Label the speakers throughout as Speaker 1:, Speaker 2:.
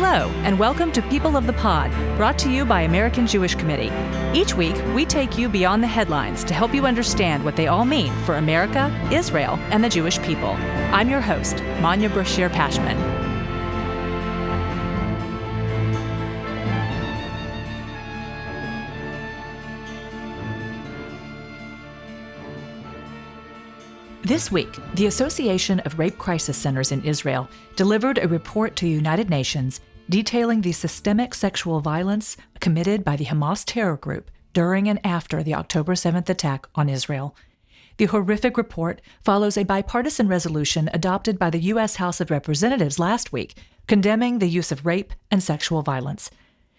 Speaker 1: Hello, and welcome to People of the Pod, brought to you by American Jewish Committee. Each week, we take you beyond the headlines to help you understand what they all mean for America, Israel, and the Jewish people. I'm your host, Manya Brashear-Pashman. This week, the Association of Rape Crisis Centers in Israel delivered a report to the United Nations detailing the systemic sexual violence committed by the Hamas terror group during and after the October 7th attack on Israel. The horrific report follows a bipartisan resolution adopted by the U.S. House of Representatives last week, condemning the use of rape and sexual violence.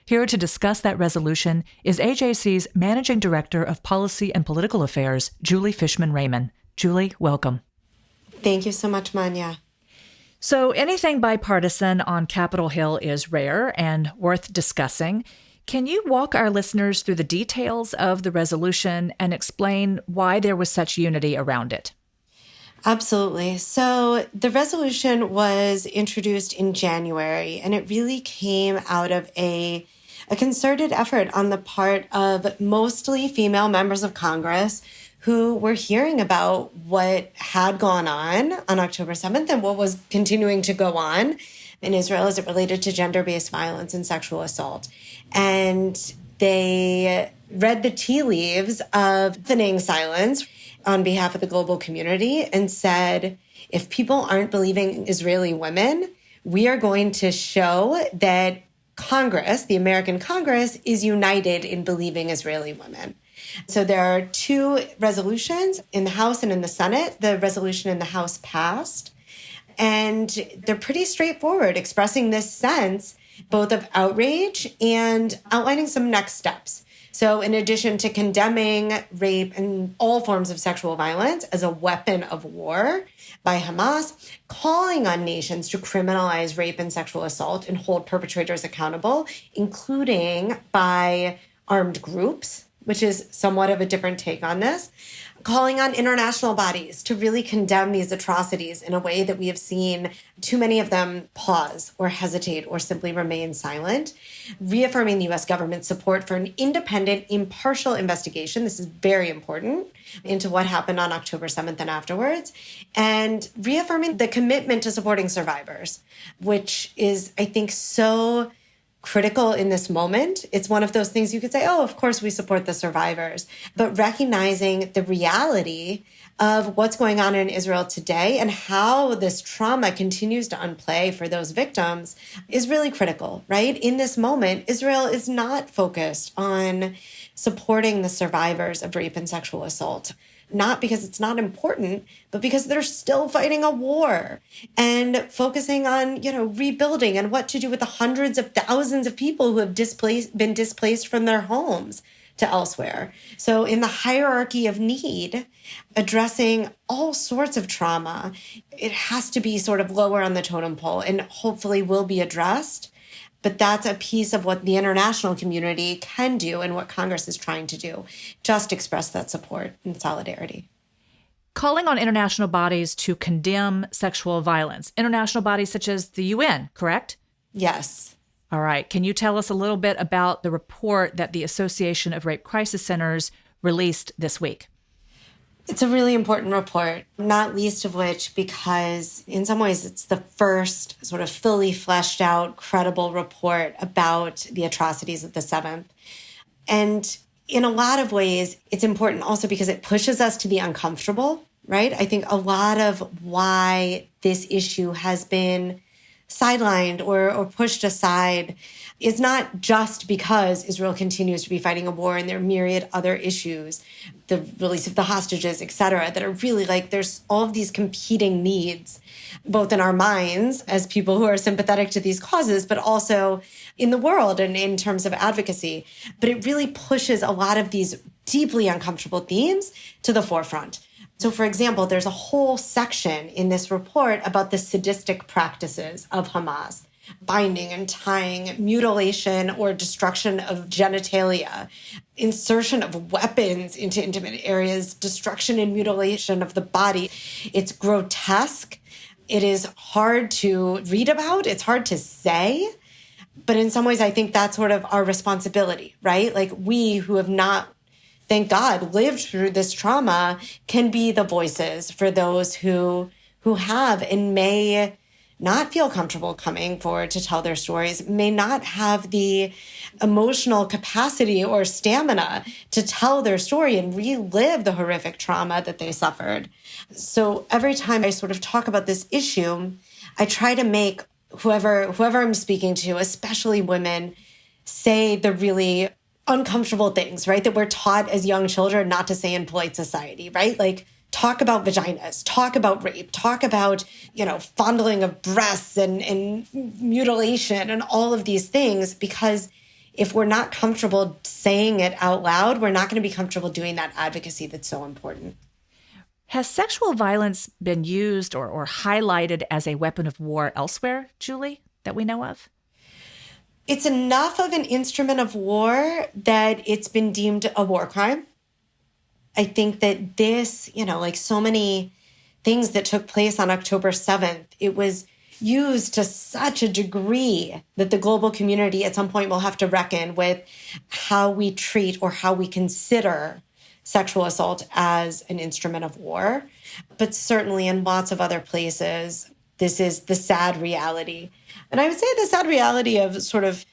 Speaker 1: Here to discuss that resolution is AJC's Managing Director of Policy and Political Affairs, Julie Fishman Rayman. Julie, welcome.
Speaker 2: Thank you so much, Manya.
Speaker 1: So anything bipartisan on Capitol Hill is rare and worth discussing. Can you walk our listeners through the details of the resolution and explain why there was such unity around it?
Speaker 2: Absolutely. So the resolution was introduced in January, and it really came out of a concerted effort on the part of mostly female members of Congress who were hearing about what had gone on October 7th and what was continuing to go on in Israel as it related to gender-based violence and sexual assault. And they read the tea leaves of deafening silence on behalf of the global community and said, if people aren't believing Israeli women, we are going to show that Congress, the American Congress, is united in believing Israeli women. So there are two resolutions in the House and in the Senate. The resolution in the House passed, and they're pretty straightforward, expressing this sense both of outrage and outlining some next steps. So in addition to condemning rape and all forms of sexual violence as a weapon of war by Hamas, calling on nations to criminalize rape and sexual assault and hold perpetrators accountable, including by armed groups, which is somewhat of a different take on this, calling on international bodies to really condemn these atrocities in a way that we have seen too many of them pause or hesitate or simply remain silent, reaffirming the U.S. government's support for an independent, impartial investigation, this is very important, into what happened on October 7th and afterwards, and reaffirming the commitment to supporting survivors, which is, I think, so critical in this moment. It's one of those things you could say, oh, of course we support the survivors, but recognizing the reality of what's going on in Israel today and how this trauma continues to unplay for those victims is really critical, right? In this moment, Israel is not focused on supporting the survivors of rape and sexual assault. Not because it's not important, but because they're still fighting a war and focusing on, rebuilding and what to do with the hundreds of thousands of people who have been displaced from their homes to elsewhere. So in the hierarchy of need, addressing all sorts of trauma, it has to be sort of lower on the totem pole and hopefully will be addressed. But that's a piece of what the international community can do and what Congress is trying to do, just express that support and solidarity.
Speaker 1: Calling on international bodies to condemn sexual violence, international bodies such as the UN, correct?
Speaker 2: Yes.
Speaker 1: All right. Can you tell us a little bit about the report that the Association of Rape Crisis Centers released this week?
Speaker 2: It's a really important report, not least of which because in some ways it's the first sort of fully fleshed out, credible report about the atrocities of the 7th. And in a lot of ways, it's important also because it pushes us to be uncomfortable, right? I think a lot of why this issue has been sidelined or pushed aside is not just because Israel continues to be fighting a war and there are myriad other issues, the release of the hostages, et cetera, that are really there's all of these competing needs, both in our minds as people who are sympathetic to these causes, but also in the world and in terms of advocacy. But it really pushes a lot of these deeply uncomfortable themes to the forefront. So, for example, there's a whole section in this report about the sadistic practices of Hamas, binding and tying, mutilation or destruction of genitalia, insertion of weapons into intimate areas, destruction and mutilation of the body. It's grotesque. It is hard to read about. It's hard to say. But in some ways, I think that's sort of our responsibility, right? Like we who have not, thank God, lived through this trauma can be the voices for those who have and may not feel comfortable coming forward to tell their stories, may not have the emotional capacity or stamina to tell their story and relive the horrific trauma that they suffered. So every time I sort of talk about this issue, I try to make whoever I'm speaking to, especially women, say the really uncomfortable things, right? That we're taught as young children not to say in polite society, right? Like talk about vaginas, talk about rape, talk about, fondling of breasts and mutilation and all of these things, because if we're not comfortable saying it out loud, we're not going to be comfortable doing that advocacy that's so important.
Speaker 1: Has sexual violence been used or highlighted as a weapon of war elsewhere, Julie, that we know of?
Speaker 2: It's enough of an instrument of war that it's been deemed a war crime. I think that this, like so many things that took place on October 7th, it was used to such a degree that the global community at some point will have to reckon with how we treat or how we consider sexual assault as an instrument of war. But certainly in lots of other places, this is the sad reality. And I would say the sad reality of sort of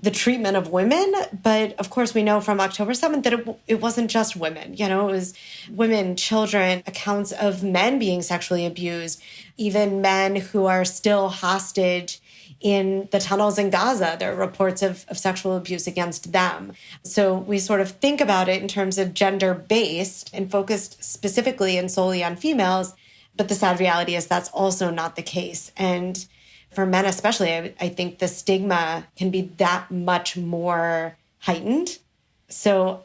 Speaker 2: the treatment of women. But of course, we know from October 7th that it wasn't just women. It was women, children, accounts of men being sexually abused, even men who are still hostage in the tunnels in Gaza. There are reports of sexual abuse against them. So we sort of think about it in terms of gender-based and focused specifically and solely on females. But the sad reality is that's also not the case. And for men especially, I think the stigma can be that much more heightened. So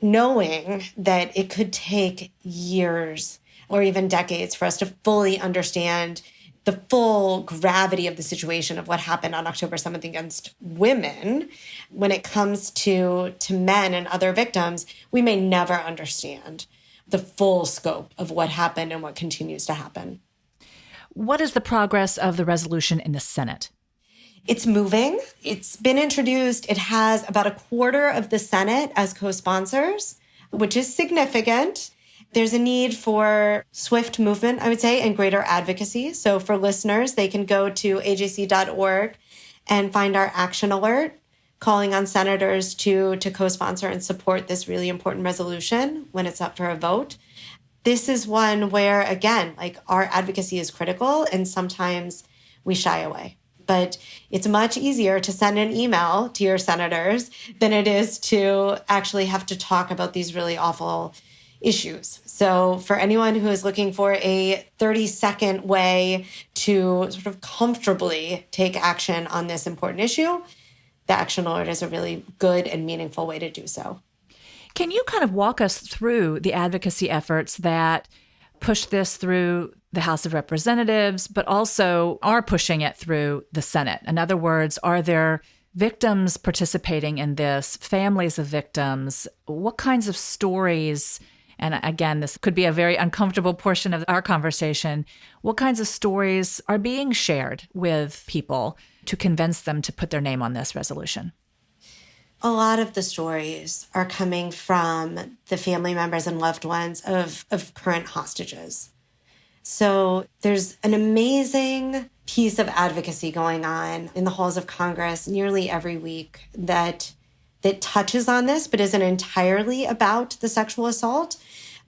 Speaker 2: knowing that it could take years or even decades for us to fully understand the full gravity of the situation of what happened on October 7th against women, when it comes to men and other victims, we may never understand the full scope of what happened and what continues to happen.
Speaker 1: What is the progress of the resolution in the Senate?
Speaker 2: It's moving. It's been introduced. It has about a quarter of the Senate as co-sponsors, which is significant. There's a need for swift movement, I would say, and greater advocacy. So for listeners, they can go to ajc.org and find our action alert, calling on senators to co-sponsor and support this really important resolution when it's up for a vote. This is one where, again, like our advocacy is critical and sometimes we shy away. But it's much easier to send an email to your senators than it is to actually have to talk about these really awful issues. So for anyone who is looking for a 30-second way to sort of comfortably take action on this important issue, the action alert is a really good and meaningful way to do so.
Speaker 1: Can you kind of walk us through the advocacy efforts that push this through the House of Representatives, but also are pushing it through the Senate? In other words, are there victims participating in this, families of victims? What kinds of stories, and again, this could be a very uncomfortable portion of our conversation, what kinds of stories are being shared with people to convince them to put their name on this resolution?
Speaker 2: A lot of the stories are coming from the family members and loved ones of current hostages. So there's an amazing piece of advocacy going on in the halls of Congress nearly every week that touches on this, but isn't entirely about the sexual assault.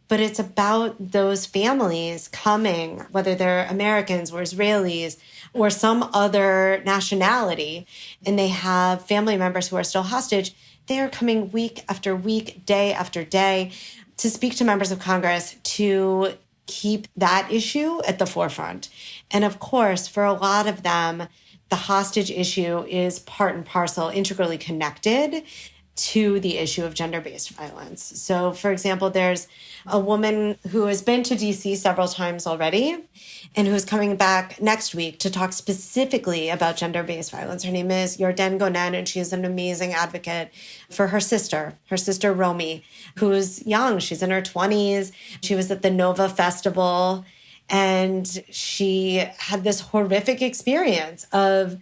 Speaker 2: But it's about those families coming, whether they're Americans or Israelis or some other nationality, and they have family members who are still hostage. They are coming week after week, day after day, to speak to members of Congress to keep that issue at the forefront. And of course, for a lot of them, the hostage issue is part and parcel, integrally connected to the issue of gender-based violence. So, for example, there's a woman who has been to DC several times already and who is coming back next week to talk specifically about gender-based violence. Her name is Yarden Gonen, and she is an amazing advocate for her sister Romy, who's young. She's in her 20s. She was at the Nova Festival, and she had this horrific experience of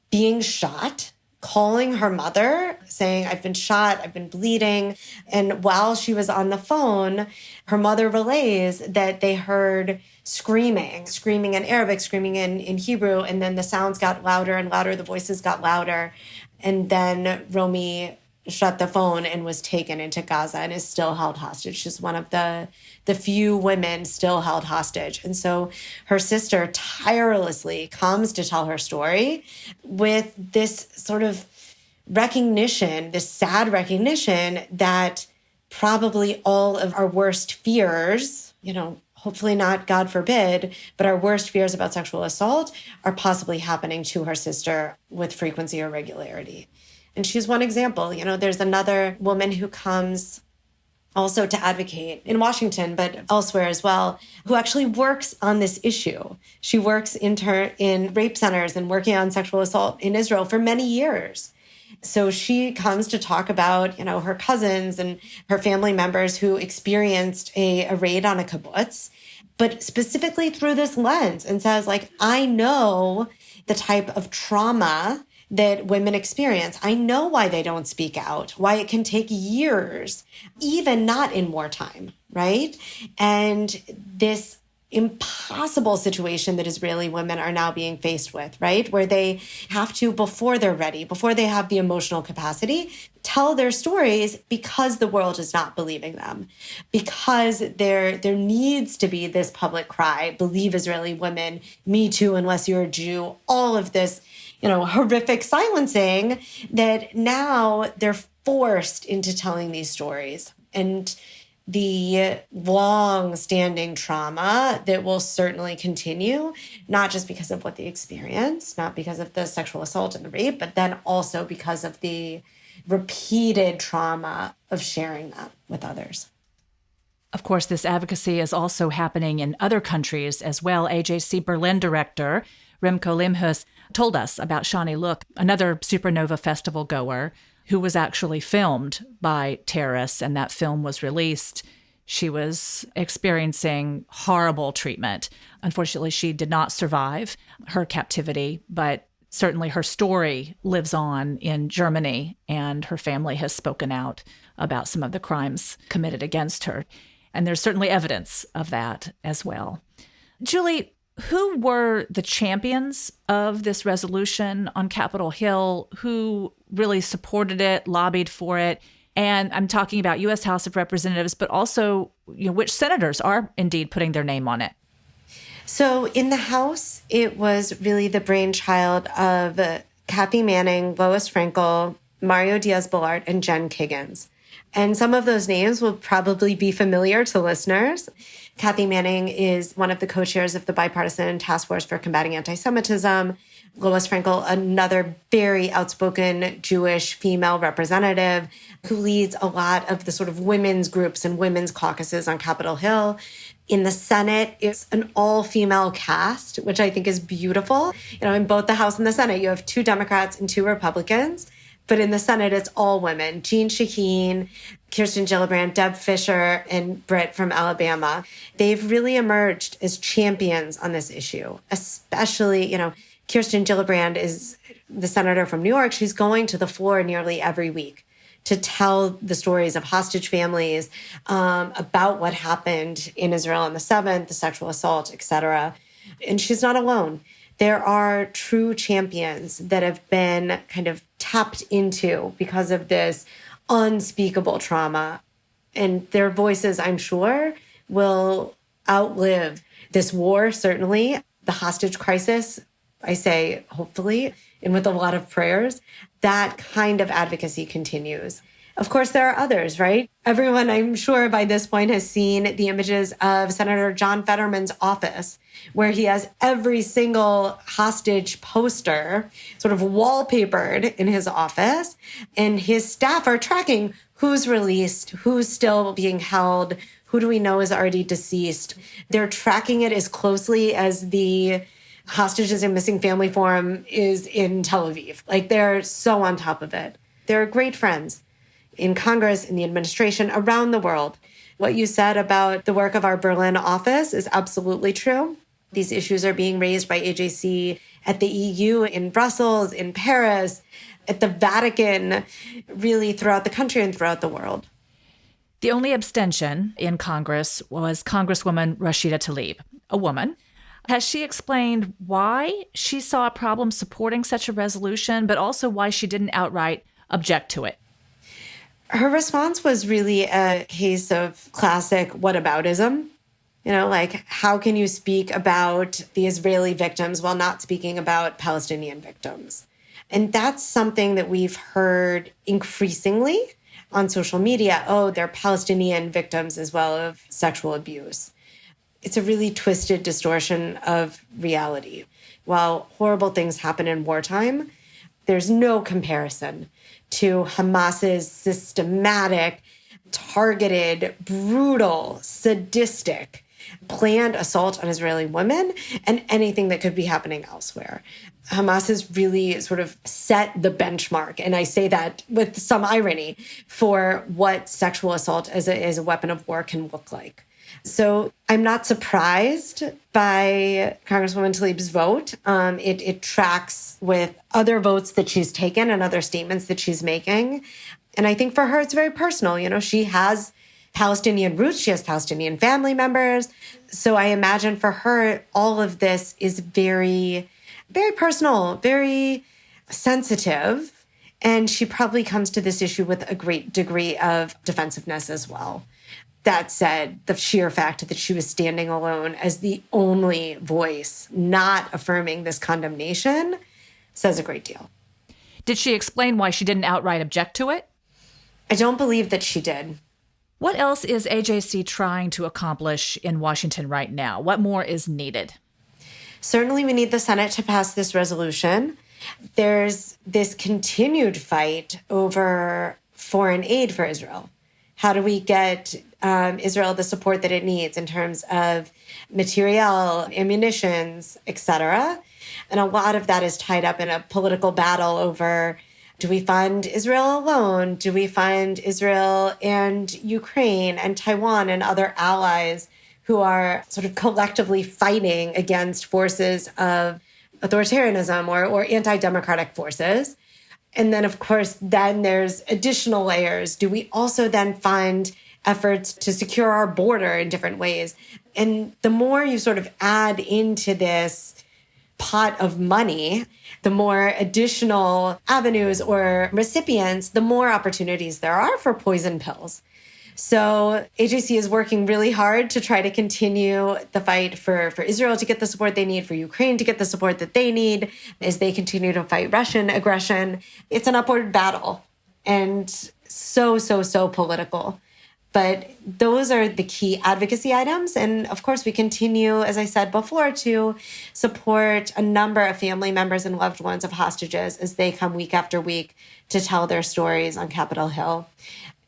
Speaker 2: being shot calling her mother, saying, I've been shot, I've been bleeding. And while she was on the phone, her mother relays that they heard screaming in Arabic, screaming in Hebrew. And then the sounds got louder and louder, the voices got louder. And then Romy shut the phone and was taken into Gaza and is still held hostage. She's one of the few women still held hostage. And so her sister tirelessly comes to tell her story with this sort of recognition, this sad recognition that probably all of our worst fears, hopefully not, God forbid, but our worst fears about sexual assault are possibly happening to her sister with frequency or regularity. And she's one example. There's another woman who comes also to advocate in Washington, but elsewhere as well, who actually works on this issue. She works in rape centers and working on sexual assault in Israel for many years. So she comes to talk about, her cousins and her family members who experienced a raid on a kibbutz, but specifically through this lens, and says, I know the type of trauma that women experience. I know why they don't speak out, why it can take years, even not in wartime, right? And this impossible situation that Israeli women are now being faced with, right? Where they have to, before they're ready, before they have the emotional capacity, tell their stories because the world is not believing them, because there needs to be this public cry, believe Israeli women, me too, unless you're a Jew, all of this horrific silencing, that now they're forced into telling these stories. And the long-standing trauma that will certainly continue, not just because of what they experience, not because of the sexual assault and the rape, but then also because of the repeated trauma of sharing that with others.
Speaker 1: Of course, this advocacy is also happening in other countries as well. AJC Berlin director Remco Limhus told us about Shani Look, another Supernova Festival goer who was actually filmed by terrorists, and that film was released. She was experiencing horrible treatment. Unfortunately, she did not survive her captivity, but certainly her story lives on in Germany, and her family has spoken out about some of the crimes committed against her. And there's certainly evidence of that as well. Julie, who were the champions of this resolution on Capitol Hill? Who really supported it, lobbied for it? And I'm talking about U.S. House of Representatives, but also which senators are indeed putting their name on it.
Speaker 2: So in the House, it was really the brainchild of Kathy Manning, Lois Frankel, Mario Diaz-Balart, and Jen Kiggins. And some of those names will probably be familiar to listeners. Kathy Manning is one of the co-chairs of the Bipartisan Task Force for Combating Anti-Semitism. Lois Frankel, another very outspoken Jewish female representative who leads a lot of the sort of women's groups and women's caucuses on Capitol Hill. In the Senate, it's an all-female cast, which I think is beautiful. In both the House and the Senate, you have 2 Democrats and 2 Republicans. But in the Senate, it's all women. Jean Shaheen, Kirsten Gillibrand, Deb Fisher, and Britt from Alabama. They've really emerged as champions on this issue, especially, Kirsten Gillibrand is the senator from New York. She's going to the floor nearly every week to tell the stories of hostage families, about what happened in Israel on the 7th, the sexual assault, et cetera. And she's not alone. There are true champions that have been kind of tapped into because of this unspeakable trauma. And their voices, I'm sure, will outlive this war, certainly. The hostage crisis, I say, hopefully, and with a lot of prayers, that kind of advocacy continues. Of course, there are others, right? Everyone, I'm sure, by this point has seen the images of Senator John Fetterman's office, where he has every single hostage poster sort of wallpapered in his office, and his staff are tracking who's released, who's still being held, who do we know is already deceased. They're tracking it as closely as the Hostages and Missing Family Forum is in Tel Aviv. They're so on top of it. They're great friends in Congress, in the administration, around the world. What you said about the work of our Berlin office is absolutely true. These issues are being raised by AJC at the EU, in Brussels, in Paris, at the Vatican, really throughout the country and throughout the world.
Speaker 1: The only abstention in Congress was Congresswoman Rashida Tlaib, a woman. Has she explained why she saw a problem supporting such a resolution, but also why she didn't outright object to it?
Speaker 2: Her response was really a case of classic whataboutism. Like, how can you speak about the Israeli victims while not speaking about Palestinian victims? And that's something that we've heard increasingly on social media. Oh, they're Palestinian victims as well of sexual abuse. It's a really twisted distortion of reality. While horrible things happen in wartime, there's no comparison to Hamas's systematic, targeted, brutal, sadistic, planned assault on Israeli women and anything that could be happening elsewhere. Hamas has really sort of set the benchmark, and I say that with some irony, for what sexual assault as a weapon of war can look like. So I'm not surprised by Congresswoman Tlaib's vote. It tracks with other votes that she's taken and other statements that she's making. And I think for her, it's very personal. She has Palestinian roots. She has Palestinian family members. So I imagine for her, all of this is very, very personal, very sensitive. And she probably comes to this issue with a great degree of defensiveness as well. That said, the sheer fact that she was standing alone as the only voice not affirming this condemnation says a great deal.
Speaker 1: Did she explain why she didn't outright object to it?
Speaker 2: I don't believe that she did.
Speaker 1: What else is AJC trying to accomplish in Washington right now? What more is needed?
Speaker 2: Certainly, we need the Senate to pass this resolution. There's this continued fight over foreign aid for Israel. How do we get Israel the support that it needs in terms of material, ammunitions, et cetera? And a lot of that is tied up in a political battle over, do we fund Israel alone? Do we fund Israel and Ukraine and Taiwan and other allies who are sort of collectively fighting against forces of authoritarianism or anti-democratic forces? And then, of course, then there's additional layers. Do we also then fund efforts to secure our border in different ways? And the more you sort of add into this pot of money, the more additional avenues or recipients, the more opportunities there are for poison pills. So AJC is working really hard to try to continue the fight for Israel to get the support they need, for Ukraine to get the support that they need as they continue to fight Russian aggression. It's an upward battle and so political. But those are the key advocacy items. And of course, we continue, as I said before, to support a number of family members and loved ones of hostages as they come week after week to tell their stories on Capitol Hill.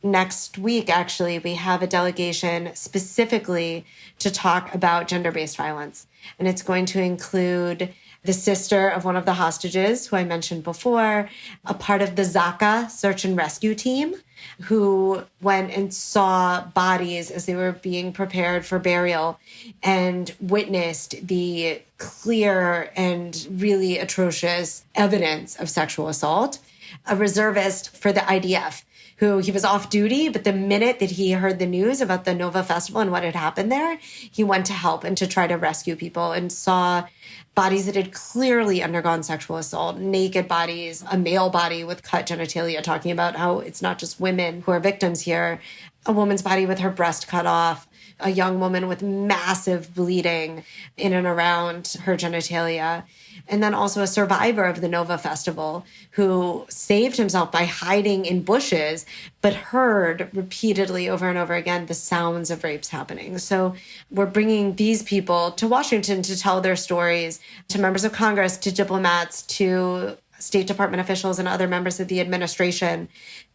Speaker 2: Next week, actually, we have a delegation specifically to talk about gender-based violence. And it's going to include the sister of one of the hostages, who I mentioned before, a part of the Zaka search and rescue team, who went and saw bodies as they were being prepared for burial and witnessed the clear and really atrocious evidence of sexual assault. A reservist for the IDF, who he was off duty, but the minute that he heard the news about the Nova Festival and what had happened there, he went to help and to try to rescue people and saw bodies that had clearly undergone sexual assault, naked bodies, a male body with cut genitalia, talking about how it's not just women who are victims here, a woman's body with her breast cut off, a young woman with massive bleeding in and around her genitalia. And then also a survivor of the Nova Festival who saved himself by hiding in bushes, but heard repeatedly over and over again the sounds of rapes happening. So we're bringing these people to Washington to tell their stories, to members of Congress, to diplomats, to State Department officials and other members of the administration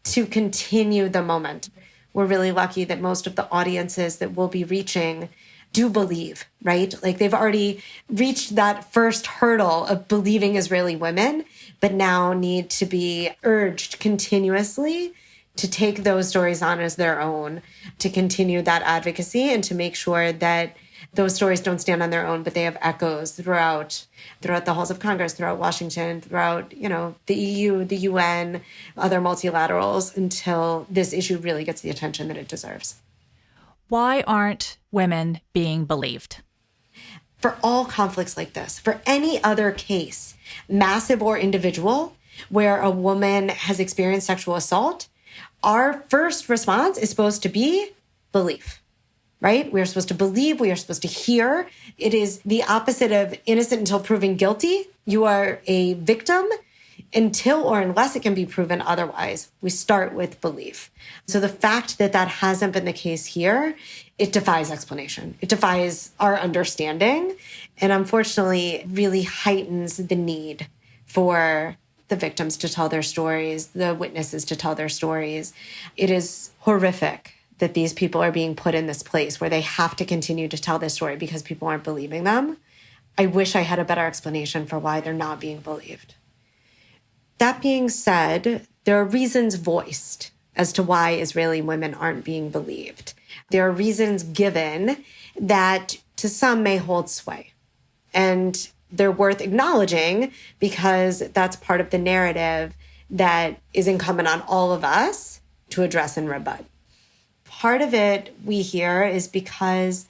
Speaker 2: to continue the moment. We're really lucky that most of the audiences that we'll be reaching do believe, right? Like they've already reached that first hurdle of believing Israeli women, but now need to be urged continuously to take those stories on as their own, to continue that advocacy and to make sure that Those stories don't stand on their own, but they have echoes throughout the halls of Congress, throughout Washington, throughout, the EU, the UN, other multilaterals, until this issue really gets the attention that it deserves.
Speaker 1: Why aren't women being believed?
Speaker 2: For all conflicts like this, for any other case, massive or individual, where a woman has experienced sexual assault, our first response is supposed to be belief, right? We are supposed to believe, we are supposed to hear. It is the opposite of innocent until proven guilty. You are a victim until or unless it can be proven otherwise. We start with belief. So the fact that that hasn't been the case here, it defies explanation. It defies our understanding, and unfortunately really heightens the need for the victims to tell their stories, the witnesses to tell their stories. It is horrific that these people are being put in this place where they have to continue to tell this story because people aren't believing them. I wish I had a better explanation for why they're not being believed. That being said, there are reasons voiced as to why Israeli women aren't being believed. There are reasons given that to some may hold sway. And they're worth acknowledging because that's part of the narrative that is incumbent on all of us to address and rebut. Part of it we hear is because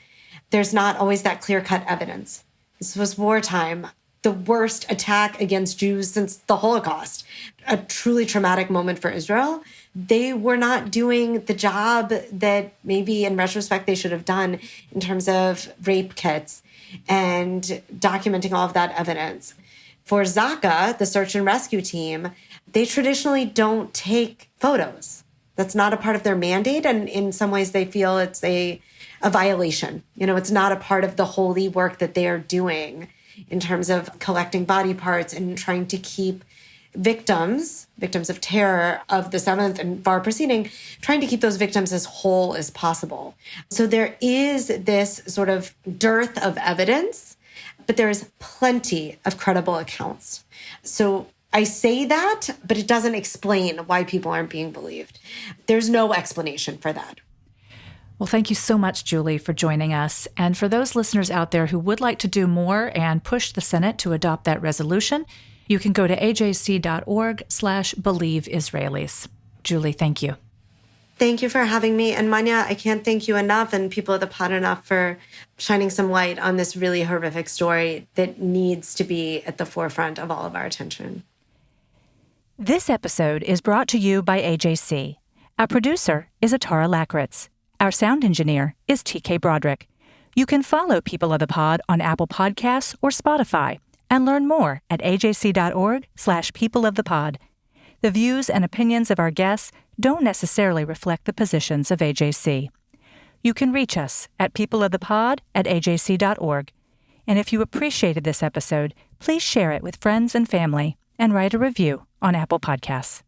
Speaker 2: there's not always that clear-cut evidence. This was wartime, the worst attack against Jews since the Holocaust, a truly traumatic moment for Israel. They were not doing the job that maybe in retrospect they should have done in terms of rape kits and documenting all of that evidence. For Zaka, the search and rescue team, they traditionally don't take photos. That's not a part of their mandate. And in some ways they feel it's a violation. It's not a part of the holy work that they are doing in terms of collecting body parts and trying to keep victims of terror of the 7th and far preceding, trying to keep those victims as whole as possible. So there is this sort of dearth of evidence, but there is plenty of credible accounts. So I say that, but it doesn't explain why people aren't being believed. There's no explanation for that.
Speaker 1: Well, thank you so much, Julie, for joining us. And for those listeners out there who would like to do more and push the Senate to adopt that resolution, you can go to ajc.org/believeisraelis. Julie, thank you.
Speaker 2: Thank you for having me. And Manya, I can't thank you enough and people of the pod enough for shining some light on this really horrific story that needs to be at the forefront of all of our attention.
Speaker 1: This episode is brought to you by AJC. Our producer is Atara Lakritz. Our sound engineer is TK Broderick. You can follow People of the Pod on Apple Podcasts or Spotify and learn more at ajc.org/peopleofthepod. The views and opinions of our guests don't necessarily reflect the positions of AJC. You can reach us at peopleofthepod@ajc.org. And if you appreciated this episode, please share it with friends and family and write a review on Apple Podcasts.